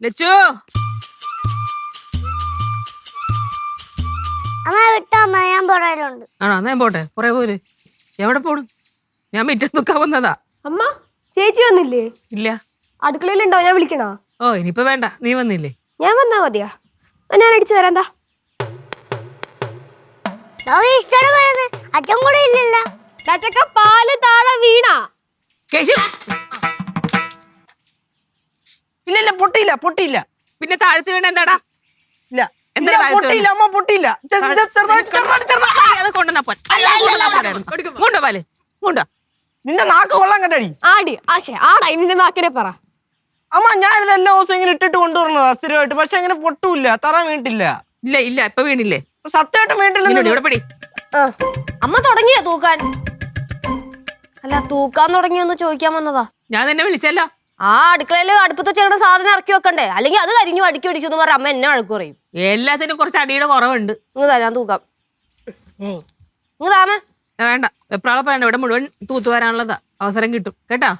ലച്ചു അമ്മ വിട്ടോ അമ്മ, ഞാൻ പുറയിലുണ്ട്. ആണോ? എന്നാ ഞാൻ പോട്ടെ. പുറകെ പോര്. എവിടെ പോണു? ഞാൻ മിറ്റം തൂക്കാൻ വന്നതാ. അമ്മ ചേച്ചി വന്നില്ലേ? ഇല്ല. അടുക്കളയിലുണ്ടോ? ഞാൻ വിളിക്കണോ? ഓ ഇനിയിപ്പോ വേണ്ട, നീ വന്നില്ലേ? ഞാൻ വന്നാ മതിയാ? ഞാൻ അടിച്ചു വരാം. എന്താ അച്ഛൻ കൂടെ ഇല്ലല്ലോ. ചക്ക പാല് താഴെ വീണാ. കേശു ഇല്ല പൊട്ടിയില്ല പൊട്ടിയില്ല. പിന്നെ താഴത്ത് വീണ എന്താടാ? ഇല്ല എന്താ ഇല്ല, പൊട്ടിയില്ല അമ്മ പൊട്ടിയില്ല. അത് കൊണ്ടുവന്നാ കൊണ്ടോ പാല് കൊണ്ടോ. നിന്റെ നാക്ക് കൊള്ളാൻ കേട്ടടി. ആടി ആശേ ആടാ ഇന്നെ നാക്കിനെ പറ. അമ്മ ഞാനിത് എല്ലാ ദിവസവും ഇങ്ങനെ ഇട്ടിട്ട് കൊണ്ടുവരണതാ സ്ഥിരമായിട്ട്. പക്ഷെ അങ്ങനെ പൊട്ടൂല്ല, തറ വീണിട്ടില്ല. ഇല്ല ഇല്ല ഇപ്പൊ വീണില്ലേ? സത്യമായിട്ട് വീണിട്ടില്ല. ഇവിടെ പിടി. അമ്മ തുടങ്ങിയോ തൂക്കാൻ? അല്ല തൂക്കാൻ തുടങ്ങിയോന്ന് ചോദിക്കാൻ വന്നതാ. ഞാൻ നിന്നെ വിളിച്ചല്ലോ. ആ അടുക്കളയില് അടുപ്പത്ത് വെച്ചേക്കണ സാധനം ഇറക്കി വെക്കണ്ടേ? അല്ലെങ്കിൽ അത് കരിഞ്ഞു അടുക്കി പിടിച്ചു എന്ന് പറഞ്ഞ അമ്മ എന്നെ വഴക്ക് പറയും. എല്ലാത്തിനും കുറച്ച് അടിയുടെ കുറവുണ്ട്. ഇങ്ങതാ ഞാൻ തൂക്കാം. ഇങ്ങതാമേ വേണ്ട, എപ്പോഴാളെ പറയണ്ട. ഇവിടെ മുഴുവൻ തൂത്തു വരാനുള്ളതാ. അവസരം കിട്ടും കേട്ടാ.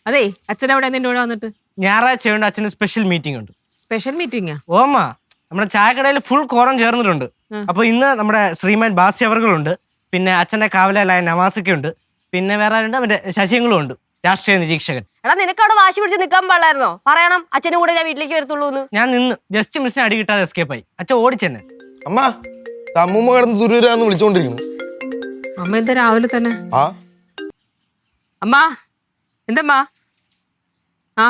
അതേ അച്ഛൻ എവിടെ നിന്റെ കൂടെ വന്നിട്ട്? ഞായറാഴ്ച കൊണ്ട് അച്ഛന് സ്പെഷ്യൽ മീറ്റിംഗ് ഉണ്ട്. സ്പെഷ്യൽ മീറ്റിംഗാ? ഓമ്മ നമ്മുടെ ചായക്കടയിൽ ഫുൾ കോറം ചേർന്നിട്ടുണ്ട്. അപ്പൊ ഇന്ന് നമ്മുടെ ശ്രീമാൻ ബാസി അവർകളുണ്ട്, പിന്നെ അച്ഛന്റെ കാവലായ നവാസൊക്കെ ഉണ്ട്, പിന്നെ വേറെ ആരുണ്ട്, മറ്റേ ശശിങ്ങളും ഉണ്ട്, രാഷ്ട്രീയ നിരീക്ഷകൻ. എടാ നിനക്ക് അവിടെ വാശി പിടിച്ച് നിൽക്കാൻ പാടില്ലായിരുന്നോ? പറയണം അച്ഛനും കൂടെ ഞാൻ വീട്ടിലേക്ക് വരത്തുള്ളൂ എന്ന്. ഞാൻ നിന്ന് ജസ്റ്റ് മിസ്സിന് അടി കിട്ടാതെ എസ്കേപ്പ് ആയി. അച്ഛൻ ഓടിച്ചെന്നെ. അമ്മ അമ്മൂമ്മ കിടന്ന് ദുരൂരാന്ന് വിളിച്ചോണ്ടിരിക്കുന്നു. അമ്മ എന്താ രാവിലെ തന്നെ? ആ അമ്മ എന്തമ്മാ? ആ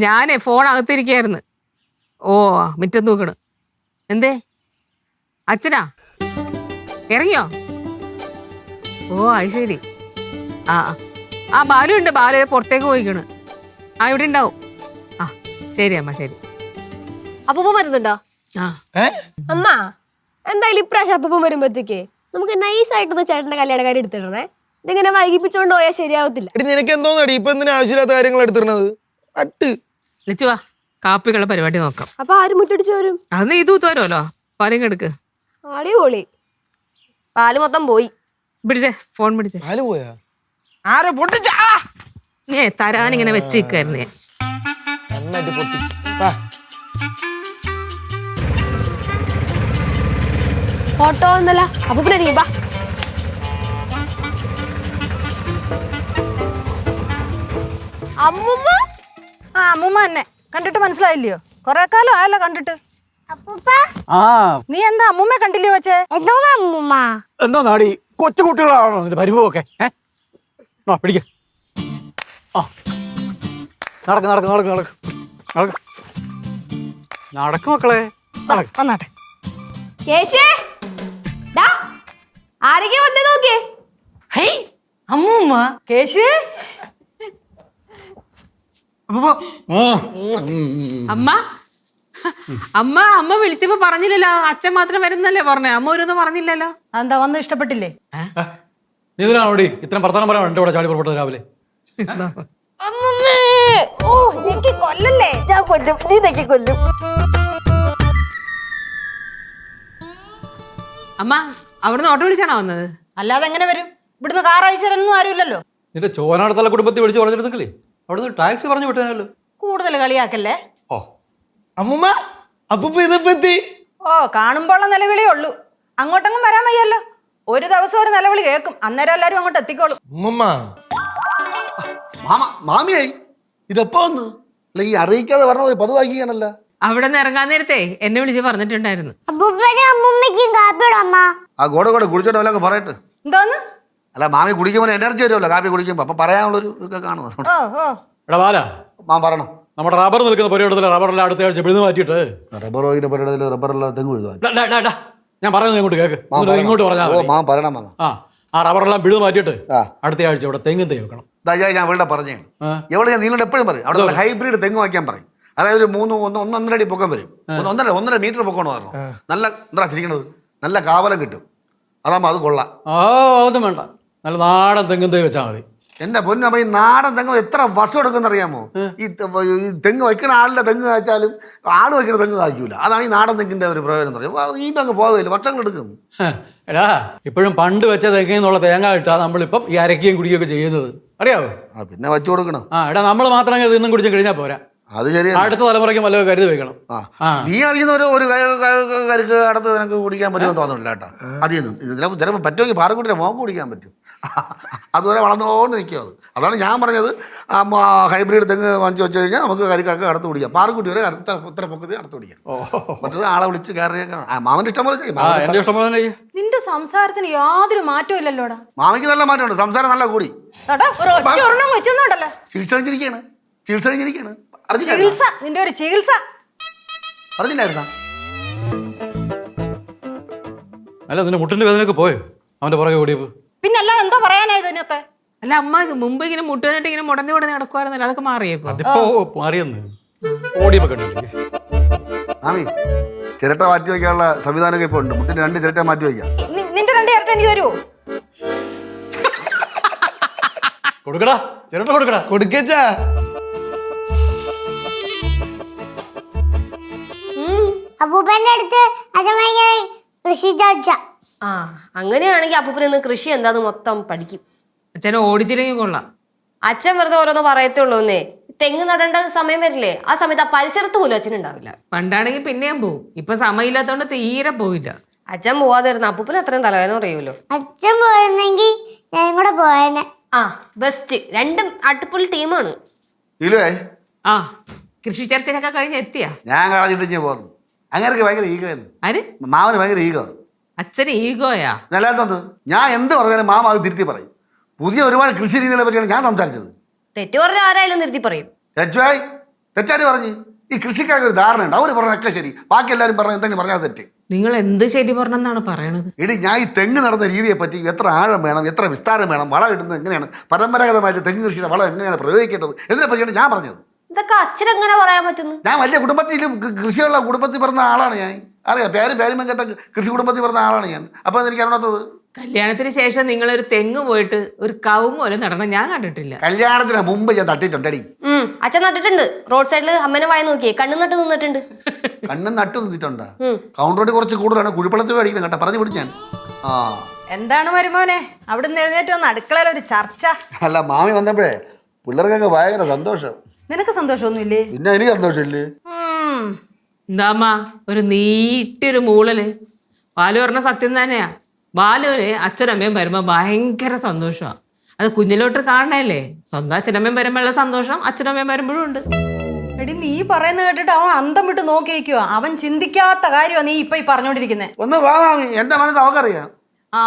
ഞാനേ ഫോൺ അകത്തിരിക്കായിരുന്നു. ഓ മിറ്റം തൂക്കണ്. എന്തേ അച്ഛനാ ഇറങ്ങിയോ? ഓ അത് ശരി. ആ ബാലു ഉണ്ട്. ബാലു പുറത്തേക്ക് പോയിക്കണ്. ആ ഇവിടെ ഉണ്ടാവും. ആ ശരി അമ്മ ശരി. അപ്പൂപ്പൻ വരുന്നുണ്ടോ? ആ അമ്മ എന്തായാലും ഇപ്രാവശ്യം അപ്പൂപ്പൻ വരുമ്പോഴത്തേക്ക് നമുക്ക് നൈസായിട്ടൊന്ന് ചേട്ടന്റെ കല്യാണക്കാരി എടുത്തിടണേ. ഇതിങ്ങനെ വൈകിപ്പിച്ചോണ്ട് പോയാൽ ശരിയാവത്തില്ല. എടി നിനക്ക് എന്തോന്നടി ഇപ്പൊ എന്തിനാ ആവശ്യമില്ലാത്ത കാര്യങ്ങൾ എടുത്തിരുന്നത്? അട്ട് ലച്ചുവാ കാപ്പിക്കുള്ള പരിപാടി നോക്കാം. അപ്പൊ ആര് മുറ്റടിച്ചു വരും? അന്ന് ഇത് തരുമല്ലോ. പാലും എടുക്ക്. അടിപൊളി. പാല് മൊത്തം പോയി. പിടിച്ചേ ഫോൺ പിടിച്ചേ. പാല് പോയാ? ആരോ പൊട്ടിച്ച തരാനിങ്ങനെ വെച്ചിരിക്കായിരുന്നു ഞാൻ. നന്നായിട്ട് പൊട്ടിച്ച്. ഫോട്ടോ ഒന്നല്ല അപ്പൂപ്പനടി ബാ. അമ്മൂമ്മ? ആ അമ്മൂമ്മ തന്നെ. കണ്ടിട്ട് മനസ്സിലായില്ലയോ? കൊറേ കാലം ആയല്ലോ കണ്ടിട്ട്. അപ്പൂപ്പ നീ എന്താ അമ്മൂമ്മ കണ്ടില്ലയോ വെച്ചേ? എന്തോ അമ്മൂമ്മ. എന്താ നാടി കൊച്ചു കുട്ടികളാണോ ഇത് പരിഭവമൊക്കെ? പിടിക്ക. ആ നടക്ക് നടക്ക് നടക്ക് നടക്ക് നടക്ക് നടക്ക് മക്കളെ നടക്ക്. വന്നാട്ടെ. കേശുവേ ഡാ ആരെങ്കിലും വന്നേ നോക്കിയേ. അമ്മൂമ്മ. കേശുവേ അമ്മ അമ്മ അമ്മ വിളിച്ചപ്പോ പറഞ്ഞില്ലല്ലോ. അച്ഛൻ മാത്രം വരുന്നല്ലേ പറഞ്ഞേ. അമ്മ ഒരൊന്നും പറഞ്ഞില്ലല്ലോ. എന്താ വന്ന് ഇഷ്ടപ്പെട്ടില്ലേ? നീ ഇതിനാണോടി ഇത്രയും വർത്തമാനം പറയാൻ എൻ്റെ കൂടെ ചാടി പുറപ്പെട്ടത് രാവിലെ? ഓ എനിക്ക് കൊല്ലല്ലേ? ഞാൻ കൊല്ലും. നീ ഇതൊക്കെ കൊല്ലും. അമ്മ അവിടുന്ന് ഓട്ടോ വിളിച്ചാണോ വന്നത്? അല്ലാതെ എങ്ങനെ വരും? ഇവിടുന്ന് കാർ അയച്ചാലൊന്നും ആരുമില്ലല്ലോ. നിന്റെ ചോനാടത്തുള്ള കുടുംബത്തിൽ വിളിച്ച് പറഞ്ഞിരുന്നെങ്കിലേ അവിടുന്ന് ടാക്സി പറഞ്ഞു വിട്ടേനല്ലോ. കൂടുതൽ കളിയാക്കല്ലേ. ഓ അമ്മൂമ്മ അപ്പൂപ്പ ഇതപ്പോ എത്തി. ഓ കാണുമ്പോഴുള്ള നിലവിളിയേ ഉള്ളൂ. അങ്ങോട്ടങ്ങും വരാൻ വയ്യല്ലോ. ഒരു ദിവസം ഒരു നിലവിളി കേൾക്കും. അന്നേരം എല്ലാരും അങ്ങോട്ട് എത്തിക്കോളും. അമ്മൂമ്മ മാമിയായി ഇതെപ്പോ വന്നു? അല്ല ഈ അറിയിക്കാതെ പറഞ്ഞ പതിവാക്കിയാണല്ല. അവിടെ നിന്ന് ഇറങ്ങാൻ നേരത്തെ എന്നെ വിളിച്ച് പറഞ്ഞിട്ടുണ്ടായിരുന്നു. അപ്പൂപ്പനും അമ്മൂമ്മയ്ക്കും കാപ്പിടും അമ്മ. ആ കൂടെ കുടിച്ചോട്ടെ വല്ലതൊക്കെ പറയട്ടെ. എന്തോന്ന്? അല്ല മാമി കുടിക്കുമ്പോൾ എനർജി വരുമല്ലോ കാപ്പി കുടിക്കുമ്പോ. അപ്പൊ പറയാനുള്ളൊരു ഇതൊക്കെ കാണും. ഓ ഓ എടാ ബാല, മാം പറയണം. നമ്മുടെ റബ്ബർ നിൽക്കുന്ന പരിപാടിയിൽ റബ്ബറെല്ലാം അടുത്ത ആഴ്ച പിഴുതു മാറ്റിയിട്ട് റബ്ബർ ഓയിന്റെ പരിപാടിയിൽ റബ്ബറെല്ലാം തെങ്ങ് എഴുതുവാൻ. ഞാൻ പറയുന്നത് ഇങ്ങോട്ട് കേക്ക്. ഇങ്ങോട്ട് പറഞ്ഞാൽ മതി. മാം പറയണം മാമ. ആ റബ്ബറെല്ലാം പിഴുതു മാറ്റിയിട്ട് ആ അടുത്ത ആഴ്ച ഇവിടെ തെങ്ങും തൈ വെക്കണം. ഞാൻ ഇവിടെ പറഞ്ഞേ എവിടെ ഞാൻ നിങ്ങളോട് എപ്പോഴും പറയും അവിടെ ഹൈബ്രിഡ് തെങ്ങ് വയ്ക്കാൻ പറയും. അതായത് ഒരു 1.5 അടി പൊക്കം വരും. 1.5 മീറ്റർ പൊക്കമാണ് പറഞ്ഞു. നല്ല എന്താ ചിരിക്കണത്, നല്ല കാവലം കിട്ടും. അതാകുമ്പോൾ അത് കൊള്ളാം. അതൊന്നും വേണ്ട, നല്ല നാടൻ തെങ്ങും തൈ വെച്ചാൽ മതി. എന്റെ പൊന്നു. അപ്പൊ ഈ നാടൻ തെങ്ങ് എത്ര വർഷം എടുക്കുന്ന അറിയാമോ? ഈ തെങ്ങ് വയ്ക്കുന്ന ആളിന്റെ തെങ്ങ് കാച്ചാലും ആട് വയ്ക്കുന്ന തെങ്ങ് കായ്ക്കൂല. അതാണ് ഈ നാടൻ തെങ്ങിന്റെ ഒരു പ്രയോജനം എന്ന് പറയും. ഈട്ടങ്ങ് പോകില്ല, വർഷങ്ങൾ എടുക്കും. എടാ ഇപ്പോഴും പണ്ട് വെച്ച തെങ്ങിന്നുള്ള തേങ്ങ ഇട്ടാ നമ്മളിപ്പം ഈ അരക്കുകയും കുടിക്കുകയൊക്കെ ചെയ്യുന്നത് അറിയാവോ? പിന്നെ വച്ചു കൊടുക്കണം. എടാ നമ്മൾ മാത്രം ഇന്നും കുടിച്ചും കഴിഞ്ഞാൽ പോരാ. അത് ശരിയാണ്. അടുത്ത തലമുറയ്ക്ക് വല്ലതും കരുതി വെക്കണം. ആ നീ അറിയുന്ന ഒരു കരുക്ക് അടുത്ത് നിനക്ക് കുടിക്കാൻ പറ്റുമെന്ന് തോന്നുന്നില്ല കേട്ടോ. അതിൽ നിന്ന് ചിലപ്പോൾ പറ്റുമെങ്കിൽ പാറക്കുട്ടിയുടെ മോക്ക് കുടിക്കാൻ പറ്റും. അതുവരെ വളർന്നുകൊണ്ട് നിൽക്കും അത്. അതാണ് ഞാൻ പറഞ്ഞത്. ഹൈബ്രിഡ് തെങ്ങ് വാങ്ങിച്ചു വെച്ച് കഴിഞ്ഞാൽ നമുക്ക് കരിക്കൊക്കെ അടുത്ത് കുടിക്കാം. പാറക്കുട്ടി വരെ ഇത്ര പൊക്കത്തിൽ അടുത്ത് കുടിക്കാം. മറ്റത് ആളെ വിളിച്ച് കയറി മാമൻ്റെ ഇഷ്ടം പോലെ ചെയ്യും. എൻ്റെ ഇഷ്ടം പോലെ തന്നെ ചെയ്യ്. നിന്റെ സംസാരത്തിന് യാതൊരു മാറ്റവും ഇല്ലല്ലോടാ. മാമയ്ക്ക് നല്ല മാറ്റമുണ്ട്. സംസാരം നല്ല കൂടി. വെച്ചോണ്ടല്ലോ ചികിത്സ കഴിഞ്ഞിരിക്കുകയാണ്. ചികിത്സ, നിന്റെ ഒരു ചികിത്സ അറിഞ്ഞില്ലായിരുന്നാ? അല്ല നിന്റെ മുട്ടിന്റെ വേദനയൊക്കെ പോയോ അവന്റെ പുറകെ ഓടിയപ്പോ? പിന്നെ അല്ല എന്തോ പറയാനായി ഇതിനകത്ത്? അല്ല അമ്മ മുമ്പ് ഇങ്ങനെ മുട്ടുവാനായിട്ട് ഇങ്ങനെ മുടഞ്ഞു നടക്കുവായിരുന്നല്ലോ, അതൊക്കെ മാറിയേക്കോ? അതിപ്പോ മാറിയെന്ന് ഓടിയപ്പോ കണ്ടില്ലേ? മാമി ചിരട്ട മാറ്റി വയ്ക്കാനുള്ള സംവിധാനമൊക്കെ ഇപ്പോൾ ഉണ്ട്. മുട്ടിന് 2 ചിരട്ട മാറ്റി വയ്ക്കാം. നിന്റെ 2 ചിരട്ട എനിക്ക് തരുമോ? കൊടുക്കടാ, ചിരട്ട കൊടുക്കടാ. കൊടുക്കച്ചാ. അപ്പൂപ്പന്റെ അടുത്ത് അച്ഛൻ ഭയങ്കര കൃഷി ചർച്ച. ആ അങ്ങനെയാണെങ്കിൽ അപ്പൂപ്പന് കൃഷി എന്താന്ന് മൊത്തം പഠിക്കും. അച്ഛനെ ഓടിച്ചില്ലെങ്കിൽ കൊള്ളാം. അച്ഛൻ വെറുതെ ഓരോന്ന് പറയത്തുള്ളൂന്നേ. തെങ്ങ് നടേണ്ട സമയം വരില്ലേ, ആ സമയത്ത് ആ പരിസരത്ത് പോലും അച്ഛൻ ഉണ്ടാവില്ല. പണ്ടാണെങ്കിൽ പിന്നെയും പോവും. ഇപ്പൊ സമയമില്ലാത്തോണ്ട് തീരെ പോയില്ല. അച്ഛൻ പോവാതിരുന്ന അപ്പൂപ്പന് അത്രയും തലവേദന അറിയൂലോ. അച്ഛൻ പോയിരുന്നെങ്കിൽ ഞാൻ കൂടെ പോയേനെ. ആ ബെസ്റ്റ്, രണ്ടും അടിപൊളി ടീമാണ്. ഇല്ലേ ആ കൃഷി ചർച്ചയൊക്കെ കഴിഞ്ഞ് എത്തിയാ? ഞാൻ കളഞ്ഞിട്ട് പോന്നു. അങ്ങനെയൊക്കെ ഭയങ്കര ഈഗോ ആയിരുന്നു. ആര്? മാമന് ഭയങ്കര ഈഗോ. അച്ഛന് ഈഗോയാ? അല്ലാത്തത് ഞാൻ എന്ത് പറഞ്ഞാലും മാമ അത് തിരുത്തി പറയും. പുതിയ ഒരുപാട് കൃഷി രീതികളെ പറ്റിയാണ് ഞാൻ സംസാരിച്ചത്. തെറ്റു പറഞ്ഞ ആരായാലും നിർത്തി പറയും. തെറ്റായി തെറ്റാരി പറഞ്ഞ് ഈ കൃഷിക്കാർക്ക് ഒരു ധാരണയുണ്ട്. അവർ പറഞ്ഞൊക്കെ ശരി, ബാക്കി എല്ലാവരും പറഞ്ഞ എന്തെങ്കിലും പറഞ്ഞാൽ തെറ്റ്. നിങ്ങൾ എന്ത് ശരി പറഞ്ഞെന്നാണ് പറയണത്? ഇടി ഞാൻ ഈ തെങ്ങ് നടന്ന രീതിയെ പറ്റി എത്ര ആഴം വേണം, എത്ര വിസ്താരം വേണം, വളം ഇടുന്നത് എങ്ങനെയാണ്, പരമ്പരാഗതമായിട്ട് തെങ്ങ് കൃഷിയുടെ വളം എങ്ങനെയാണ് പ്രയോഗിക്കേണ്ടത് എന്നതിനെ പറ്റിയാണ് ഞാൻ പറഞ്ഞത്. ഇതൊക്കെ അച്ഛനെങ്ങനെ പറയാൻ പറ്റുന്നു? ഞാൻ വലിയ കുടുംബത്തിലും കൃഷിയുള്ള കുടുംബത്തിൽ പറഞ്ഞ ആളാണ് ഞാൻ. അറിയാം, പേരും കേട്ട കൃഷി കുടുംബത്തിൽ പറഞ്ഞ ആളാണ് ഞാൻ. അപ്പോൾ എനിക്ക് അറിയാത്തത് കല്യാണത്തിന് ശേഷം നിങ്ങളൊരു തെങ്ങ് പോയിട്ട് ഒരു കവുങ്ങ് പോലും നടണം ഞാൻ കണ്ടിട്ടില്ല. കല്യാണത്തിന് മുമ്പ് ഞാൻ തട്ടിയിട്ടുണ്ടടി. അച്ഛൻ നട്ടിട്ടുണ്ട്. റോഡ് സൈഡിൽ അമ്മനെ വായ നോക്കിയേ, കണ്ണു നട്ട് നിന്നിട്ടുണ്ട്. കണ്ണും നട്ട് നിന്നിട്ടുണ്ടാ? കൗണ്ടറോട് കുറച്ച് കൂടുതലാണ്. കുഴിപ്പള്ളത്തിൽ മേടിക്കുന്നത് കേട്ടോ, പറഞ്ഞു പിടിച്ച് ഞാൻ. ആ എന്താണ് മരുമോനെ അവിടുന്ന് എഴുന്നേറ്റ് വന്ന് അടുക്കളയിൽ ഒരു ചർച്ച? അല്ല, മാമി വന്നപ്പോഴേ പിള്ളേർക്കൊക്കെ ഭയങ്കര സന്തോഷം. നിനക്ക് സന്തോഷമൊന്നുമില്ലേ? പിന്നെ എനിക്ക് സന്തോഷമില്ലേ? എന്താമ്മ ഒരു നീട്ടൊരു മൂളല്? ബാലു പറഞ്ഞ സത്യം തന്നെയാ. ബാലുവിന് അച്ഛനമ്മയും വരുമ്പോ ഭയങ്കര സന്തോഷമാണ്. അത് കുഞ്ഞിലോട്ട് കാണണല്ലേ. സ്വന്തം അച്ഛനമ്മയും വരുമ്പോഴുള്ള സന്തോഷം അച്ഛനമ്മയും വരുമ്പോഴും ഉണ്ട്. എടി നീ പറയുന്നത് കേട്ടിട്ട് അവൻ അന്തം വിട്ട് നോക്കി വയ്ക്കുക. അവൻ ചിന്തിക്കാത്ത കാര്യമാണ് നീ ഇപ്പൊ ഈ പറഞ്ഞോണ്ടിരിക്കുന്നത്. ഒന്ന് വാ മാമി, എന്റെ മനസ്സ് അവക്കറിയാം. ആ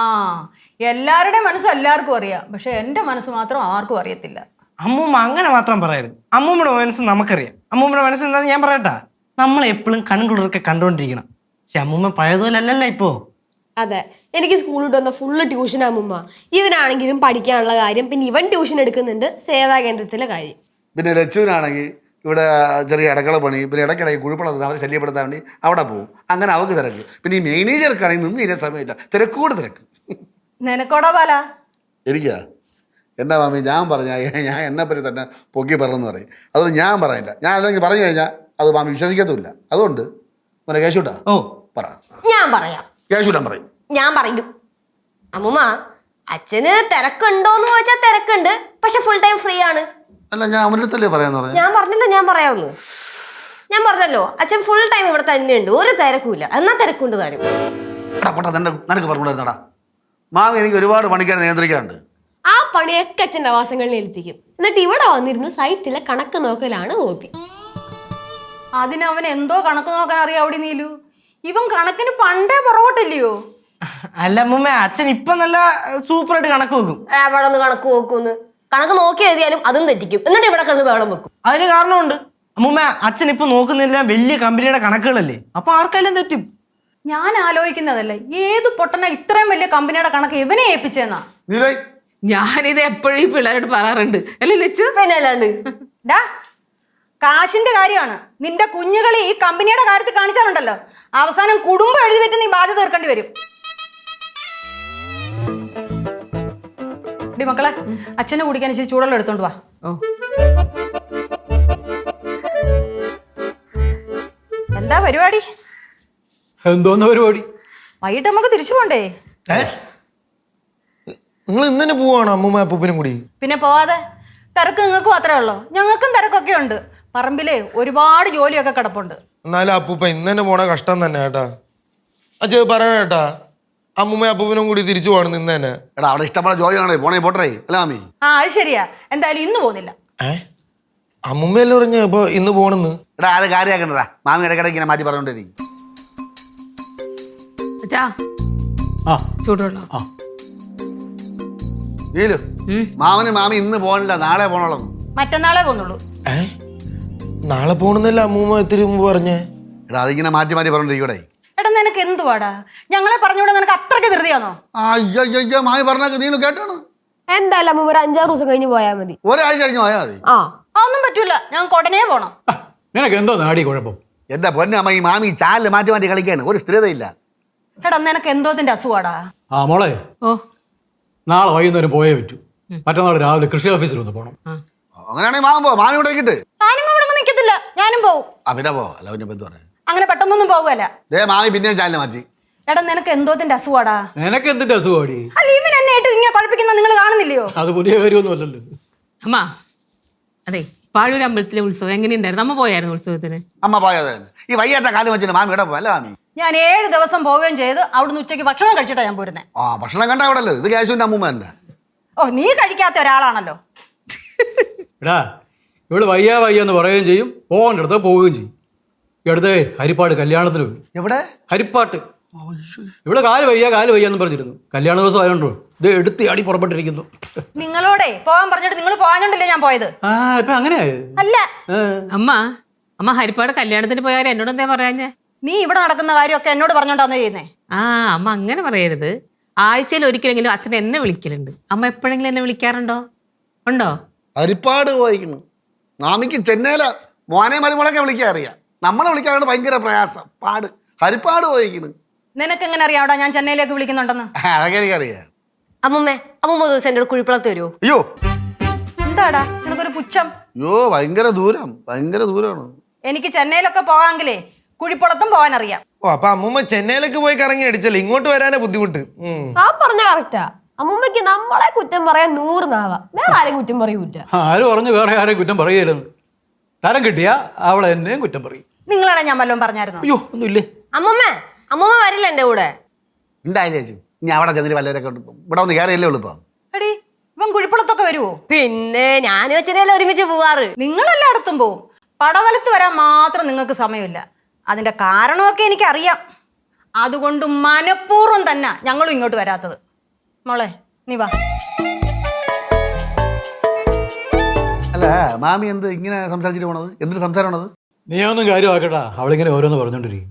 എല്ലാവരുടെയും മനസ്സും എല്ലാവർക്കും അറിയാം, പക്ഷെ എന്റെ മനസ്സ് മാത്രം ആർക്കും അറിയത്തില്ല. അമ്മൂമ്മ അങ്ങനെ മാത്രം പറയരുത്. അമ്മൂമ്മയുടെ മനസ്സ് നമുക്കറിയാം. അമ്മൂമ്മയുടെ മനസ്സ് എന്താണെന്ന് ഞാൻ പറയട്ടാ. നമ്മൾ എപ്പോഴും കൺകുളിർക്കെ കണ്ടുകൊണ്ടിരിക്കണം. പക്ഷെ അമ്മൂമ്മ പഴയതുപോലെ അല്ലല്ലോ ഇപ്പോ. അതെ, എനിക്ക് സ്കൂളിൽ വന്ന ഫുള്ള് ട്യൂഷൻ അമ്മൂമ്മ. ഇവനാണെങ്കിലും പഠിക്കാനുള്ള കാര്യം, പിന്നെ ഇവൻ ട്യൂഷൻ എടുക്കുന്നുണ്ട്, സേവാ കേന്ദ്രത്തിലെ കാര്യം. പിന്നെ ലച്ചുവിനാണെങ്കിൽ ഇവിടെ ചെറിയ ഇടക്കള പണി, പിന്നെ ഇടയ്ക്കിടയ്ക്ക് കുഴിപ്പള്ളത് അവരെ ശല്യപ്പെടുത്താൻ വേണ്ടി അവിടെ പോകും. അങ്ങനെ അവർക്ക് തിരക്ക്. പിന്നെ ഈ മാനേജർക്കാണെങ്കിൽ നിന്ന് ഇതിനെ സമയമില്ല, തിരക്കൂട് തിരക്ക്. നിനക്കോടാ ബാല? എനിക്കാ എന്നാ മാമി, ഞാൻ പറഞ്ഞ ഞാൻ എന്നെപ്പറ്റി തന്നെ പൊക്കി പറഞ്ഞെന്ന് പറയും. അതുകൊണ്ട് ഞാൻ പറയില്ല. ഞാൻ അതെങ്കിൽ പറഞ്ഞു കഴിഞ്ഞാൽ അത് മാമി വിശ്വസിക്കത്തുമില്ല. അതുകൊണ്ട് മോനെ കേശൂട്ടാ പറ. ഞാൻ പറയാം. കേശൂട്ടാൻ പറയും. ഞാൻ പറയും. അമ്മൂമ്മ, അച്ഛന് തിരക്കുണ്ടോന്ന് ചോദിച്ചാൽ തിരക്കുണ്ട്, പക്ഷെ ഫുൾ ടൈം ഫ്രീ ആണ്. അല്ല, ഞാൻ അവൻ്റെ അടുത്തല്ലേ പറയാന്ന് പറഞ്ഞു. ഞാൻ പറഞ്ഞല്ലോ, ഞാൻ പറയാമെന്ന്. ഞാൻ പറഞ്ഞല്ലോ അച്ഛൻ ഫുൾ ടൈം ഇവിടെ തന്നെയുണ്ട്, ഒരു തിരക്കുമില്ല. എന്നാ തിരക്കുണ്ട് താനും. എടാ പൊട്ടാ, നിനക്ക് പറഞ്ഞുകൊണ്ടിരുന്നടാ. മാമി എനിക്ക് ഒരുപാട് പണിക്കാരെ നിയന്ത്രിക്കാറുണ്ട്. ആ പണിയൊക്കെ അച്ഛൻ്റെ വാസങ്ങളിൽ ഏൽപ്പിക്കും. എന്നിട്ട് ഇവിടെ വന്നിരുന്ന് സൈറ്റിലെ കണക്ക് നോക്കലാണ് ഹോബി. അതിനവൻ എന്തോ കണക്ക് നോക്കാൻ അറിയാം. അവിടെ നീലു ഇവൻ കണക്കിന് പണ്ടേ പുറകോട്ടില്ലയോ? അല്ല അമ്മൂമ്മ, അച്ഛൻ ഇപ്പൊ നല്ല സൂപ്പറായിട്ട് കണക്ക് വെക്കും. എവിടെ നിന്ന് കണക്ക് നോക്കൂന്ന്? കണക്ക് നോക്കി എഴുതിയാലും അതും തെറ്റിക്കും. എന്നിട്ട് ഇവിടെ കിടന്ന് വേളം വെക്കും. അതിന് കാരണമുണ്ട് അമ്മൂമ്മ. അച്ഛൻ ഇപ്പൊ നോക്കുന്നില്ല വലിയ കമ്പനിയുടെ കണക്കുകളല്ലേ, അപ്പൊ ആർക്കെല്ലാം തെറ്റും. ഞാൻ ആലോചിക്കുന്നതല്ലേ, ഏത് പൊട്ടന ഇത്രയും വലിയ കമ്പനിയുടെ കണക്ക് ഇവനെ ഏൽപ്പിച്ചെന്നാ? ഞാനിത് എപ്പോഴും പിള്ളേരോട് പറയാറുണ്ട് അല്ലേ ലച്ചു? പിന്നെ അല്ലാണ്ട് ഡാ, കാശിന്റെ കാര്യമാണ്. നിന്റെ കുഞ്ഞുകളെ ഈ കമ്പനിയുടെ കാര്യത്തിൽ കാണിച്ചാലുണ്ടല്ലോ, അവസാനം കുടുംബം എഴുതി വെച്ച് നീ ബാധ്യത തീർക്കേണ്ടി വരും. മക്കളെ, അച്ഛനെ കുടിക്കാൻ ഇച്ചിരി ചൂടുവെള്ളം എടുത്തോണ്ട് വാ. ഓ എന്താ പരിപാടി? എന്തോന്ന് പരിപാടി? വൈകിട്ട് നമുക്ക് തിരിച്ചു പോണ്ടേ? നിങ്ങൾ ഇന്ന് തന്നെ പോവാണോ അമ്മൂമ്മ അപ്പൂപ്പനും കൂടി? പിന്നെ പോവാതെ. തിരക്ക് നിങ്ങൾക്ക് മാത്രമേ ഉള്ളൂ, ഞങ്ങൾക്കും തിരക്കൊക്കെ ഉണ്ട്. പറമ്പിലെ ഒരുപാട് ജോലിയൊക്കെ കിടപ്പുണ്ട്. എന്നാലും അപ്പൂപ്പ ഇന്ന് തന്നെ പോണ കഷ്ടം തന്നെ കേട്ടാ. അച്ഛൻ പറയണ കേട്ടാ, അമ്മൂമ്മയും അപ്പൂപ്പനും കൂടി തിരിച്ചു പോകണം ഇന്ന് തന്നെ. എടാ അവിടെ ഇഷ്ടപ്പെട്ട ജോലിയാണേ പോണേ പോട്ടേ അല്ല മാമി. ആ അത് ശരിയാ, എന്തായാലും ഇന്ന് പോകുന്നില്ല. അമ്മൂമ്മയല്ലേ പറഞ്ഞ ഇപ്പൊ ഇന്ന് പോണെന്ന്. എടാ അത് കാര്യമാക്കണ്ടടാ, മാമി ഇടയ്ക്കിടയ്ക്ക് ഇങ്ങനെ മാറ്റി പറഞ്ഞോണ്ടിരിക്കും. അച്ഛാ ആ ചൂടുവെള്ളം. ആ വീലു മാമന് മാമി ഇന്ന് പോകണില്ല, നാളെ പോണോളൂ. മറ്റന്നാളെ പോകുന്നുള്ളൂ. നാളെ പോണെന്നല്ല അമ്മൂമ്മ ഇത്തിരി മുമ്പ് പറഞ്ഞേ. എടാ അതിങ്ങനെ മാറ്റി മാറ്റി പറഞ്ഞോണ്ടിരിക്കൂടെ. എടാ നിനക്ക് എന്തുവാടാ, ഞങ്ങളെ പറഞ്ഞുകൂടെ നിനക്ക് അത്രയ്ക്ക് ധൃതിയാണോ? അയ്യോ മാമി പറഞ്ഞ നീ കേട്ടാണ്. എന്തായാലും അമ്മ ഒരു 5-6 ദിവസം കഴിഞ്ഞ് പോയാൽ മതി. ഒരാഴ്ച കഴിഞ്ഞ് പോയാൽ മതി. അതൊന്നും പറ്റൂല, ഞങ്ങൾക്ക് ഉടനെ പോണം. ആ, നിനക്ക് എന്തോ നാടി കുഴപ്പം? എന്റെ പൊന്നമ്മ ഈ മാമി ചാലില് മാറ്റി മാറ്റി കളിക്കാണ്, ഒരു സ്ഥിരതയില്ല. എടാ നിനക്ക് എന്തോത്തിന്റെ അസുഖാടാ? ആ മോളെ, ഓ നാളെ വൈകുന്നേരം പോയേ പറ്റൂ. മറ്റന്നാൾ രാവിലെ കൃഷി ഓഫീസിൽ ഒന്ന് പോകണം. അങ്ങനെയാണെങ്കിൽ മാമൻ പോ, മാമി ഇവിടെ കിട്ട്. ഞാനും ഇവിടെ നിൽക്കത്തില്ല, ഞാനും പോവും. പിന്നെ പോ, അല്ല പിന്നെ എന്ത് പറയാ. അങ്ങനെ പെട്ടെന്നൊന്നും പോകുമല്ല. ദേ മാമി പിന്നെയും ചാലിന് മാറ്റി. എടാ നിനക്ക് എന്തോത്തിന്റെ അസുഖാടാ? നിനക്ക് എന്തിന്റെ അസുഖമാടി? അല്ല ഇവൻ എന്നെ ആയിട്ട് ഇങ്ങനെ കുഴപ്പിക്കുന്ന നിങ്ങൾ കാണുന്നില്ലയോ? അത് പുതിയ കാര്യമൊന്നും അല്ലല്ലോ. അമ്മ അതെ, പാഴൂർ അമ്പലത്തിലെ ഉത്സവം എങ്ങനെയുണ്ടായിരുന്നു? അമ്മ പോയായിരുന്നു ഉത്സവത്തിന്? അമ്മ പോയത് ഈ വയ്യാത്ത കാലം വെച്ചിട്ട് മാമി ഇവിടെ പോയല്ലേ മാമി? ഞാൻ 7 ദിവസം പോവുകയും ചെയ്ത് അവിടുന്ന് ഉച്ചയ്ക്ക് ഭക്ഷണം കഴിച്ചിട്ടാ ഞാൻ പോരുന്നേ. ആ ഭക്ഷണം കണ്ട അവിടെ അല്ലേ, ഇത് കേശുവിന്റെ അമ്മൂമ്മ തന്നെ. ഓ നീ കഴിക്കാത്ത ഒരാളാണല്ലോ. എടാ ഇവള് വയ്യാന്ന് പറയുകയും ചെയ്യും, പോകേണ്ട അടുത്ത് പോവുകയും ചെയ്യും. ഈ അടുത്തേ ഹരിപ്പാട് കല്യാണത്തിന് പോയി. എവിടെ? ഹരിപ്പാട്ട്. ഇവിടെ കാല് വയ്യാന്ന് പറഞ്ഞിരുന്നു. കല്യാണ ദിവസം ആയതുകൊണ്ടോ ഇത് എടുത്ത് ആടി പുറപ്പെട്ടിരിക്കുന്നു. നിങ്ങളോടെ പോകാൻ പറഞ്ഞിട്ട് നിങ്ങൾ പോകാഞ്ഞോണ്ടല്ലേ ഞാൻ പോയത്. ആ ഇപ്പൊ അങ്ങനെയായി. അല്ല അമ്മ ഹരിപ്പാട് കല്യാണത്തിന് പോയാൽ എന്നോട് എന്താ പറയാഞ്ഞേ? നീ ഇവിടെ നടക്കുന്ന കാര്യമൊക്കെ എന്നോട് പറഞ്ഞോണ്ടാന്ന് ചെയ്യുന്നേ. അമ്മ അങ്ങനെ പറയരുത്. ആഴ്ചയിൽ ഒരിക്കലെങ്കിലും അച്ഛൻ എന്നെ വിളിക്കലുണ്ട്. അമ്മ എപ്പോഴെങ്കിലും എന്നെ വിളിക്കാറുണ്ടോ? ഉണ്ടോ? ഹരിപ്പാട് പോയിക്കുന്നു. മാമിക്ക് ചെന്നൈയില മോനെ മരുമോളൊക്കെ വിളിക്കാൻ അറിയാം, നമ്മളെ വിളിക്കാണ്ട് ഭയങ്കര പ്രയാസം പാട്. ഹരിപ്പാട് പോയിക്കുന്നു. നിനക്ക് എങ്ങനെ അറിയാവടാ ഞാൻ ചെന്നൈയിലേക്ക് വിളിക്കുന്നുണ്ടെന്ന്? അതൊക്കെ എനിക്കറിയാം. അമ്മൂമ്മ ദിവസം എൻ്റെ കുഴിപ്പളത്ത് വരുമോ? അയ്യോ എന്താടാ നിനക്കൊരു പുച്ഛം? അയ്യോ ഭയങ്കര ദൂരമാണ്. എനിക്ക് ചെന്നൈയിലൊക്കെ പോകാമെങ്കിലേ കുഴിപ്പുളത്തും പോകാൻ അറിയാം. ഓ അപ്പൊ അമ്മൂമ്മ ചെന്നൈയിലേക്ക് പോയി കറങ്ങി അടിച്ചല്ലേ, ഇങ്ങോട്ട് വരാനേ ബുദ്ധിമുട്ട്. ആ പറഞ്ഞ കറക്റ്റാ. അമ്മൂമ്മക്ക് നമ്മളെ കുറ്റം പറയാൻ 100 നാവാ, വേറെ ആരും കുറ്റം പറയൂല. ആര് പറഞ്ഞു വേറെ ആരെയും കുറ്റം പറയലെന്ന്? തരം കിട്ടിയാ അവളെ എന്നെയും കുറ്റം പറയും. നിങ്ങളാണ് ഞാൻ വല്ലതും പറഞ്ഞായിരുന്നു? അയ്യോ ഒന്നുമില്ലേ. അമ്മൂമ്മ വരില്ല എന്റെ കൂടെ? ഉണ്ടായില്ല ചേച്ചി, ഇനി അവിടെ ചെന്നിട്ട് വല്ലവരൊക്കെ ഇവിടെ ഒന്ന് കയറിയല്ലേ ഉള്ളു. ഇപ്പം എടി ഇവൻ കുഴിപ്പുളത്തൊക്കെ വരുവോ? പിന്നെ ഞാനും അച്ഛനെല്ലാം ഒരുമിച്ച് പോവാറ്. നിങ്ങളെല്ലായിടത്തും പോവും, പടവലത്ത് വരാൻ മാത്രം നിങ്ങൾക്ക് സമയമില്ല. അതിന്റെ കാരണമൊക്കെ എനിക്കറിയാം. അതുകൊണ്ട് മനഃപൂർവ്വം തന്നെ ഞങ്ങളും ഇങ്ങോട്ട് വരാത്തത്. മോളെ നീ വാ. അല്ല മാമി എന്ത് ഇങ്ങനെ സംസാരിച്ചിട്ട് പോണത്? എന്തൊരു സംസാരമാണത്? നീ ഒന്നും കാര്യമാക്കട്ടാ, അവളിങ്ങനെ ഓരോന്ന് പറഞ്ഞോണ്ടിരിക്കും.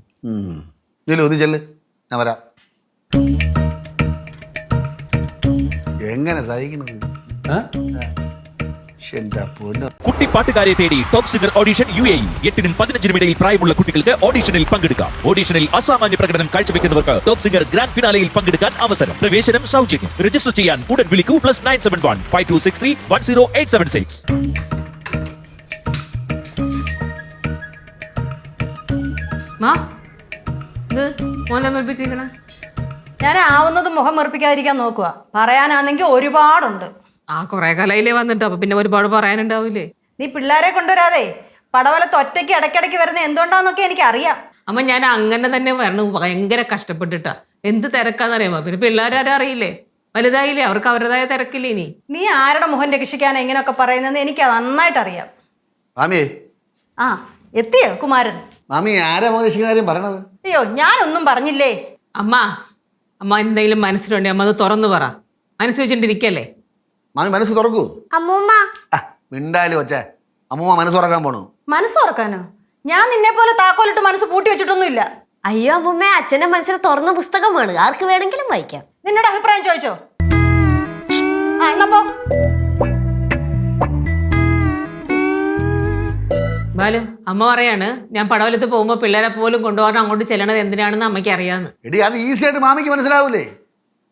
നീ ചെല്ല്, ഞാൻ വരാം. എങ്ങനെ സഹിക്കുന്നത്? കുട്ടി പാട്ടുകാരെ തേടി ടോപ്പ് സിംഗർ ഓഡിഷൻ UAE 8-നും 15-നും ഇടയിൽ പ്രായമുള്ള കുട്ടികൾക്ക് ഓഡിഷനിൽ പങ്കെടുക്കാം. ഓഡിഷനിൽ അസാമാന്യ പ്രകടനം കാഴ്ചവെക്കുന്നവർക്ക് ടോപ്പ് സിംഗർ ഗ്രാൻഡ് ഫിനാലയിൽ പങ്കെടുക്കാൻ അവസരം. പ്രവേശനം സൗജന്യം. രജിസ്റ്റർ ചെയ്യാൻ ഉടൻ വിളിക്കൂ +971 5263 10876. ഞാൻ ആവുന്നതും മുഖം വെറുപ്പിക്കാതിരിക്കാൻ നോക്കുക. പറയാനാണെങ്കിൽ ഒരുപാടുണ്ട്. കൊറേ കാലയിലേ വന്നിട്ട്, അപ്പൊ പിന്നെ ഒരുപാട് പറയാനുണ്ടാവൂലേ? നീ പിള്ളേരെ കൊണ്ടുവരാതെ പടവലത്ത് ഒറ്റയ്ക്ക് ഇടയ്ക്കിടയ്ക്ക് വരുന്ന എന്തുകൊണ്ടാന്നൊക്കെ എനിക്കറിയാം. അമ്മ ഞാൻ അങ്ങനെ തന്നെ വരണം, ഭയങ്കര കഷ്ടപ്പെട്ടിട്ടാ. എന്ത് തിരക്കാന്നറിയാമോ? പിന്നെ പിള്ളേരാരും അറിയില്ലേ, വലുതായില്ലേ, അവർക്ക് അവരുടേതായ തിരക്കില്ലേ. നീ ആരുടെ മുഖം രക്ഷിക്കാനാ ഇങ്ങനെയൊക്കെ പറയുന്നതെന്ന് എനിക്ക് നന്നായിട്ട് അറിയാം. മാമിയെ എത്തിയോ കുമാരൻ? മാമി ആരാ മോൻ രക്ഷിക്കുന്ന കാര്യം പറയണത്? അയ്യോ ഞാനൊന്നും പറഞ്ഞില്ലേ. അമ്മ എന്തെങ്കിലും മനസ്സിലുണ്ടെങ്കിൽ അമ്മ അത് തുറന്നു പറ. മനസ്സ് വെച്ചിട്ടിരിക്കല്ലേ. മാമി മനസ്സ് തുറക്കൂ. അമ്മൂമ്മ മിണ്ടായാലും വെച്ചേ, അമ്മൂമ്മ മനസ്സ് തുറക്കാൻ പോണു. മനസ്സ് തുറക്കാനോ? ഞാൻ നിന്നെ പോലെ താക്കോലിട്ട് മനസ്സ് പൂട്ടി വെച്ചിട്ടൊന്നുമില്ല. അയ്യോ അമ്മൂമ്മ, അച്ഛന്റെ മനസ്സിൽ തുറന്ന പുസ്തകമാണ്, ആർക്ക് വേണമെങ്കിലും വായിക്കാം. നിന്നോട് അഭിപ്രായം ചോദിച്ചോ? എന്നാ പോ. ബാലു, അമ്മ പറയാണ് ഞാൻ പടവലത്ത് പോകുമ്പോ പിള്ളേരെ പോലും കൊണ്ടുപോകാൻ അങ്ങോട്ട് ചെല്ലണത് എന്തിനാണെന്ന് അമ്മയ്ക്ക് അറിയാന്ന്. എടി അത് ഈസി ആയിട്ട് മാമിക്ക് മനസ്സിലാവൂലേ.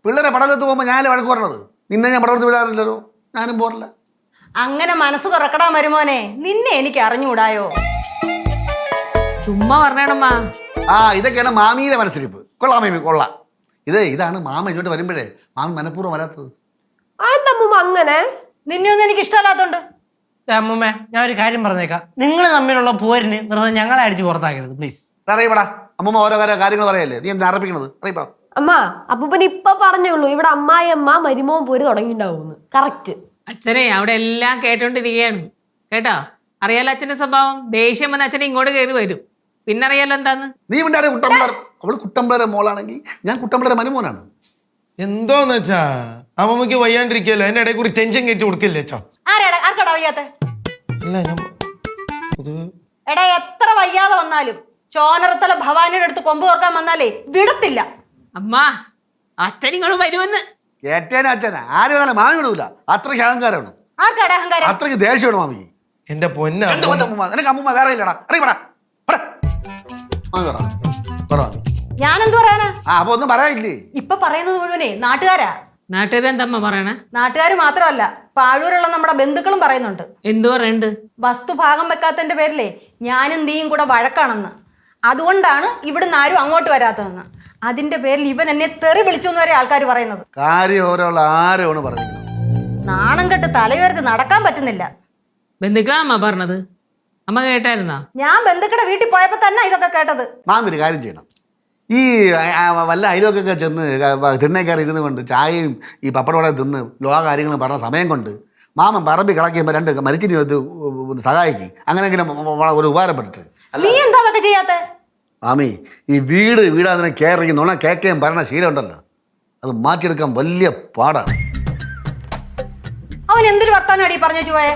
പിള്ളേരെ പടവലത്ത് പോകുമ്പോൾ ഞാനല്ലേ വഴക്ക് പറഞ്ഞത്? നിന്നെ ഞാൻ പടവലത്ത് വിടാറില്ലല്ലോ, ഞാനും പോറില്ല. അങ്ങനെ മനസ്സ് തുറക്കടാ മരുമോനെ, നിന്നെ എനിക്ക് അറിഞ്ഞുകൂടായോ? ചുമ്മാ പറഞ്ഞേണമ്മ. ഇതൊക്കെയാണ് മാമിയുടെ മനസ്സിലിപ്പ്. കൊള്ളാം മാമി, കൊള്ളാം. ഇതാണ് മാമ ഇങ്ങോട്ട് വരുമ്പോഴേ മാമി മനഃപൂർവ്വം വരാത്തത്. അങ്ങനെ നിന്നെ ഒന്നും എനിക്ക് ഇഷ്ടമല്ലാത്തോണ്ട്. അമ്മൂമ്മ ഞാൻ ഒരു കാര്യം പറഞ്ഞേക്കാം, നിങ്ങൾ തമ്മിലുള്ള പോരിന് വെറുതെ ഞങ്ങളെ അടിച്ച് പുറത്താക്കരുത് പ്ലീസ്. അറിയപ്പെടാ അമ്മൂമ്മ ഓരോ കാര്യങ്ങൾ പറയല്ലേ, നീ എന്താ അറപ്പിക്കണത്? അറിയപ്പാ അമ്മ അപ്പൂപ്പൻ ഇപ്പൊ പറഞ്ഞുള്ളൂ ഇവിടെ അമ്മായി അമ്മ മരുമോൻ പോര് തുടങ്ങിണ്ടാവുന്നു. കറക്റ്റ്. അച്ഛനെ അവിടെ എല്ലാം കേട്ടോണ്ടിരിക്കുകയാണ് കേട്ടോ. അറിയാലോ അച്ഛന്റെ സ്വഭാവം, ദേഷ്യം വന്ന് അച്ഛനെ ഇങ്ങോട്ട് കയറി വരും. പിന്നെ അറിയാലോ എന്താന്ന്. നീ ഉണ്ടായ കുട്ടമ്പിളർ, അവള് കുട്ടമ്പിളരെ മോളാണെങ്കിൽ ഞാൻ കുട്ടമ്പിളരെ മനുമോനാണ്. എന്തോന്ന് വെച്ചാ അമ്മമ്മക്ക് വയ്യാണ്ടിരിക്കല്ലോ, എന്റെ ഇടയിൽ കൂടി ടെൻഷൻ കയറ്റി കൊടുക്കില്ലേ അച്ഛാ? ആർക്കടാ വയ്യാത്ത? അല്ല ഞാൻ പൊതുവെ എടാ എത്ര വയ്യാതെ വന്നാലും ചോനറത്തല ഭവാനിയുടെ അടുത്ത് കൊമ്പ് കോർക്കാൻ വന്നാലേ വിടത്തില്ല. അമ്മ അച്ഛൻ ഇങ്ങോട്ട് വരുമെന്ന്. ഏറ്റേനെ അച്ഛനാ ആരും അങ്ങനെ മാമി വിടൂല. അത്രയ്ക്ക് അഹങ്കാരമാണ്, ആർക്കാടാ അഹങ്കാരം? അത്രയ്ക്ക് ദേഷ്യമാണ് മാമി. എന്റെ പൊന്ന അമ്മൂമ്മ നിനക്ക് അമ്മൂമ്മ വേറെ ഇല്ലടാ. അറിയപ്പെടാ മാമി പറ പറ. ഞാനെന്ത് പറയാനാ? അപ്പൊ ഒന്നും പറയാനില്ലേ? ഇപ്പൊ പറയുന്നത് മുഴുവനേ നാട്ടുകാരാ. നാട്ടുകാരെന്തമ്മ പറയണേ? നാട്ടുകാർ മാത്രമല്ല, പാഴൂരുള്ള നമ്മുടെ ബന്ധുക്കളും പറയുന്നുണ്ട്. എന്തു പറയണ്ട്? വസ്തു ഭാഗം വെക്കാത്തതിന്റെ പേരിലേ ഞാനും നീയും കൂടെ വഴക്കാണെന്ന്. അതുകൊണ്ടാണ് ഇവിടുന്ന് ആരും അങ്ങോട്ട് വരാത്തതെന്ന്. അതിന്റെ പേരിൽ ഇവൻ എന്നെ തെറി വിളിച്ചു എന്ന് വരെ ആൾക്കാർ പറയുന്നത്. കാര്യം ഓരോള്ള ആരോണ് പറഞ്ഞിരിക്കുന്നത്. നാണം കെട്ട് തലയുയർത്തി നടക്കാൻ പറ്റുന്നില്ല. ബന്ധുക്കളാണ് അമ്മ പറഞ്ഞത്, അമ്മ കേട്ടായിരുന്നാ? ഞാൻ ബന്ധുക്കളുടെ വീട്ടിൽ പോയപ്പോ തന്നെ ഇതൊക്കെ കേട്ടത്. മാമി ഒരു കാര്യം ചെയ്യണം, ഈ വല്ല അയലോക്കൊക്കെ ചെന്ന് തിണ്ണേക്കയറി ഇരുന്ന് കൊണ്ട് ചായയും ഈ പപ്പടോടെ തിന്ന് ലോക കാര്യങ്ങളും പറഞ്ഞ സമയം കൊണ്ട് മാമൻ പറമ്പി കളക്കുമ്പോൾ രണ്ട് മരിച്ചിനി സഹായിക്കും. അങ്ങനെങ്കിലും ഒരു ഉപകാരപ്പെട്ടിട്ട്. നീ എന്താ അതൊക്കെ ചെയ്യാത്ത? മാമി ഈ വീടാതിനെ കയറി നുണ കേൾക്കുകയും പറഞ്ഞ ശീലം ഉണ്ടല്ലോ, അത് മാറ്റിയെടുക്കാൻ വലിയ പാടാണ്. അവൻ എന്തൊരു വർത്താനാടി പറഞ്ഞു പോയേ?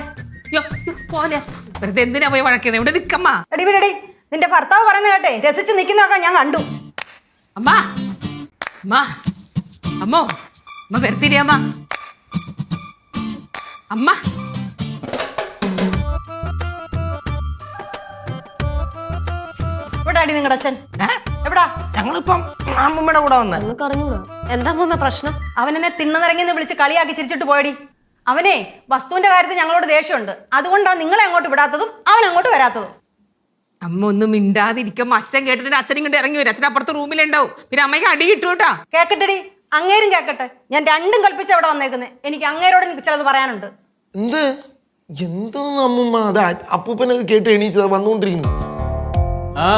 പോലെ വെറുതെ എന്തിനാ പോയി വഴക്കുന്നത്? ഇവിടെ നിക്കമ്മ. എടി വിടടി, നിന്റെ ഭർത്താവ് പറയുന്ന കേട്ടെ രസിച്ച് നിൽക്കുന്നതൊക്കെ ഞാൻ കണ്ടു. അമ്മ അമ്മ അമ്മോ അമ്മ വെറുതെ അമ്മ അമ്മ. എവിടാടി നിങ്ങളുടെ അച്ഛൻ? എവിടാ? ഞങ്ങളിപ്പം അമ്മൂമ്മയുടെ കൂടെ വന്നേ. എന്താ അമ്മൂമ്മ പ്രശ്നം? അവനെന്നെ തിണ്ണനിറങ്ങിന്ന് വിളിച്ച് കളിയാക്കി ചിരിച്ചിട്ട് പോയടി. അവനെ വസ്തുവിന്റെ കാര്യത്തിൽ ഞങ്ങളോട് ദേഷ്യമുണ്ട്. അതുകൊണ്ടാണ് നിങ്ങളെ അങ്ങോട്ട് വിടാത്തതും അവൻ അങ്ങോട്ട് വരാത്തതും. അമ്മ ഒന്നും മിണ്ടാതിരിക്കുമ്പോ അച്ഛൻ കേട്ടിട്ട് അച്ഛനും കൊണ്ട് ഇറങ്ങി വരും. അച്ഛൻ അപ്പുറത്ത് റൂമിലുണ്ടാവും. പിന്നെ അമ്മയ്ക്ക് അടി കിട്ടും കേട്ടാ. കേക്കട്ടെടി, അങ്ങേരും കേക്കട്ടെ. ഞാൻ രണ്ടും കൽപ്പിച്ച് അവിടെ വന്നേക്കുന്നത്. എനിക്ക് അങ്ങേരോട് ചിലത് പറയാനുണ്ട്. എന്ത് എന്തോന്ന് അമ്മൂമ്മ? അത് അപ്പൂപ്പനൊക്കെ കേട്ട് എണീച്ചത് വന്നുകൊണ്ടിരിക്കുന്നു. ആ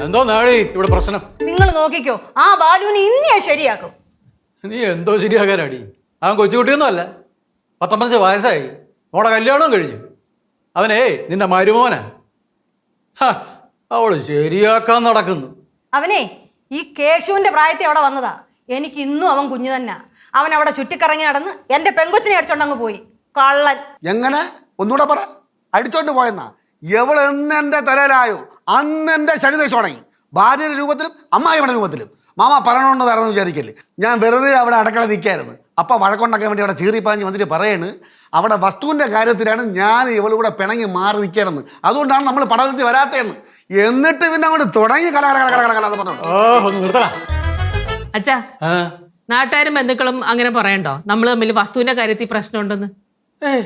എന്തോ നാടി ഇവിടെ പ്രശ്നം? നിങ്ങൾ നോക്കിക്കോ, ആ ബാലുവിനെ ഇന്ന് ഞാൻ ശരിയാക്കും. നീ എന്തോ ശരിയാക്കാനാടി? അവൻ കൊച്ചുകുട്ടിയൊന്നും അല്ല, 19 വയസ്സായി, മോടെ കല്യാണവും കഴിഞ്ഞു. അവനേ നിന്റെ മരുമോനാ. അവള് ശരിയാക്കാൻ നടക്കുന്നു. അവനെ ഈ കേശുവിന്റെ പ്രായത്തിൽ അവിടെ വന്നതാ. എനിക്ക് ഇന്നും അവൻ കുഞ്ഞു തന്നെ. അവൻ അവിടെ ചുറ്റിക്കറങ്ങി നടന്ന് എന്റെ പെങ്കൊച്ചിനെ അടിച്ചോണ്ടങ്ങ് പോയി. കള്ളൻ. എങ്ങനെ? ഒന്നുകൂടെ പറ. അടിച്ചോണ്ട് പോയെന്നാ? എവളെന്ന് എൻ്റെ തലയിലായോ അന്ന് എൻ്റെ ശനിദേശം ഉണങ്ങി. ഭാര്യയുടെ രൂപത്തിലും അമ്മായിയുടെ രൂപത്തിലും. മാമ പറയണമെന്ന് വേറെ വിചാരിക്കല്ലേ. ഞാൻ വെറുതെ അവിടെ അടക്കള നിൽക്കായിരുന്നു. അപ്പം വഴക്കുണ്ടാക്കാൻ വേണ്ടി അവിടെ ചീറിപ്പാഞ്ഞ് വന്നിട്ട് പറയാണ് അവിടെ വസ്തുവിൻ്റെ കാര്യത്തിലാണ് ഞാൻ ഇവളുകൂടെ പിണങ്ങി മാറി നിൽക്കണമെന്ന്. അതുകൊണ്ടാണ് നമ്മൾ പടവലത്തിൽ വരാത്തതെന്ന്. എന്നിട്ട് പിന്നെ അങ്ങോട്ട് തുടങ്ങി കല പറഞ്ഞു. ഒന്ന് നിർത്തടാ. അച്ഛാ, നാട്ടുകാരും ബന്ധുക്കളും അങ്ങനെ പറയണ്ടോ നമ്മൾ തമ്മിൽ വസ്തുവിന്റെ കാര്യത്തിൽ പ്രശ്നമുണ്ടെന്ന്?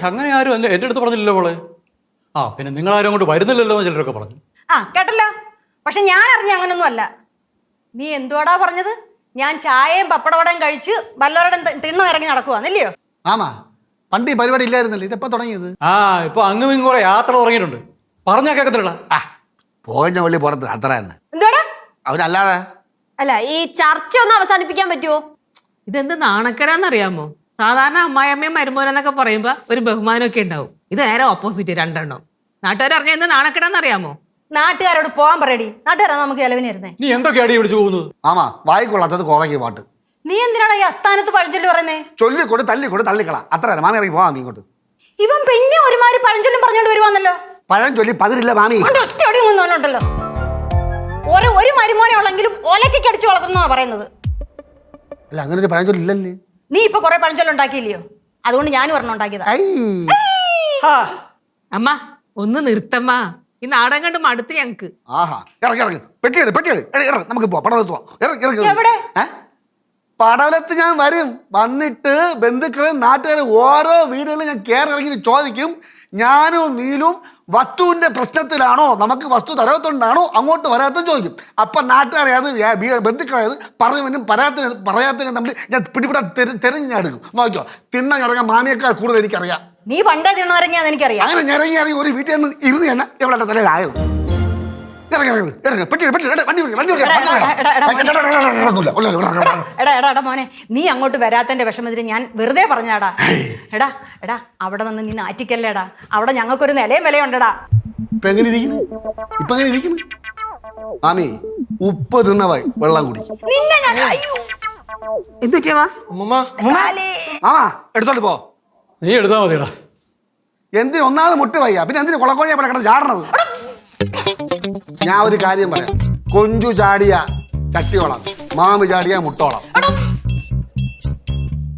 അങ്ങനെ ആരും എൻ്റെ അടുത്ത് പറഞ്ഞില്ലല്ലോ മോളെ. പിന്നെ നിങ്ങളാരും അങ്ങോട്ട് വരുന്നില്ലല്ലോ എന്ന് ചിലരൊക്കെ പറഞ്ഞു. കേട്ടല്ലോ. പക്ഷെ ഞാൻ അറിഞ്ഞ അങ്ങനൊന്നും അല്ല. നീ എന്തുവാടാ പറഞ്ഞത്? ഞാൻ ചായയും പപ്പടവടയും കഴിച്ച് വല്ലവരുടെ തിണ്ണ ഇറങ്ങി നടക്കുവാന്നല്ലയോ? ആമാ, പണ്ട് ഈ പരിപാടി ഇല്ലായിരുന്നല്ലോ, ഇതെപ്പോ തുടങ്ങിയത്? ഇപ്പൊ അങ്ങും ഇങ്ങും കുറെ യാത്ര തുടങ്ങിയിട്ടുണ്ട്. പറഞ്ഞാ കേൾക്കത്തില്ല. പോഞ്ഞ വള്ളി പുറത്ത് അത്ര തന്നെ. എന്തുവാടാ? അവനല്ലാതെ അല്ല, ഈ ചർച്ച ഒന്ന് അവസാനിപ്പിക്കാൻ പറ്റുമോ? ഇതെന്ത് നാണക്കേടാന്നറിയാമോ? സാധാരണ അമ്മായിയമ്മയും മരുമോനെന്നൊക്കെ പറയുമ്പോ ഒരു ബഹുമാനമൊക്കെ ഉണ്ടാവും. ഇത് നേരെ ഓപ്പോസിറ്റ്, രണ്ടെണ്ണം. നാട്ടുകാർ അറിഞ്ഞ എന്ത് നാണക്കേടാന്നറിയാമോ? നാട്ടുകാരോട് പോകാൻ പറയടി. നാട്ടുകാരാ നമുക്ക് ഇലവിനിരുന്നേ. നീ എന്തൊക്കെയാടി വിളിച്ചു പോകുന്നത്? ആമാ, വായിക്കൊള്ളാത്തത് കോവയ്ക്ക് പാട്ട്. നീ എന്തിനാണ് ഈ അസ്ഥാനത്ത് പഴഞ്ചൊല്ലി പറയുന്നേ? ചൊല്ലിക്കൊണ്ട് തള്ളിക്കള അത്ര തന്നെ. മാമി ഇറങ്ങി പോവാം ഇങ്ങോട്ട്. ഇവൻ പിന്നെ ഒരുമാതിരി പഴഞ്ചൊല്ലും പറഞ്ഞോണ്ട് വരുവാന്നല്ലോ. പഴം ചൊല്ലി പതിരില്ല മാമി. ഒറ്റടിയൊന്നുണ്ടല്ലോ. ഒരു മരുമോനെ ഉള്ളെങ്കിലും ഒലക്കൊക്കെ അടിച്ചു വളർത്തുന്നാ പറയുന്നത്. അല്ല, അങ്ങനെ ഒരു പഴം ചൊല്ലില്ലല്ലേ. നീ ഇപ്പൊ കുറെ പഴഞ്ചൊല്ലുണ്ടാക്കിയില്ലയോ? അതുകൊണ്ട് ഞാനും ഒരെണ്ണം ഉണ്ടാക്കിയതാ. അമ്മ ഒന്ന് നിർത്തമ്മ, ഈ നാടകം കണ്ട് മടുത്ത് ഞങ്ങക്ക്. ആഹാ, ഇറങ്ങി പെട്ടിയെടു നമുക്ക് പോവാം. പടവലത്ത് പോവാം. എവിടെ? പടവലത്ത് ഞാൻ വരും. വന്നിട്ട് ബന്ധുക്കളും നാട്ടുകാരും ഓരോ വീടുകളിലും ഞാൻ കയറി ഇറങ്ങി ചോദിക്കും, ഞാനും നീലും വസ്തുവിന്റെ പ്രശ്നത്തിലാണോ നമുക്ക് വസ്തു തരാത്തോണ്ടാണോ അങ്ങോട്ട് വരാത്തെന്ന് ചോദിക്കും. അപ്പം നാട്ടുകാരെയത് ബന്ധുക്കളായത് പറഞ്ഞവനും പറയാത്തതിനും തമ്മിൽ ഞാൻ പിടിപിടാൻ തെരഞ്ഞെടുക്കും. നോക്കിയോ, തിണ്ണ ഇറങ്ങാൻ മാമിയേക്കാൾ കൂടുതൽ എനിക്കറിയാം. നീ പണ്ടേ തിണ്ണറിഞ്ഞാന്ന് എനിക്കറിയാം. അങ്ങനെ ഞെരങ്ങി ഒരു വീട്ടിൽ നിന്ന് ഇരുന്ന് തന്നെ എവിടെ തലയിലായത്. എടാ മോനെ, നീ അങ്ങോട്ട് വരാത്തന്റെ വിഷമത്തിന് ഞാൻ വെറുതെ പറഞ്ഞാടാ. എടാ അവിടെ നിന്ന് നീ നാറ്റിക്കല്ലേടാ. അവിടെ ഞങ്ങൾക്കൊരു നിലയും വിലയുണ്ടടാ. ഇപ്പൊ എങ്ങനെ ഇരിക്കുന്നു മാമി? ഉപ്പ് തിന്നവായി വെള്ളം കുടിക്കും. നിന്നെ ഞാൻ അയ്യോ. മാമാ എടുത്തോണ്ട് പോ. നീ എടുത്താൽ മതിയടാ. എന്തിന് ഒന്നാമത് മുട്ട് വയ്യ, പിന്നെ എന്തിന് കുളക്കോഴിയെ പോലെ കിടന്ന് ചാടണത്? ഞാൻ ഒരു കാര്യം പറയാം. കൊഞ്ചു ചാടിയ ചട്ടിയോളം, മാമി ചാടിയ മുട്ടോളം.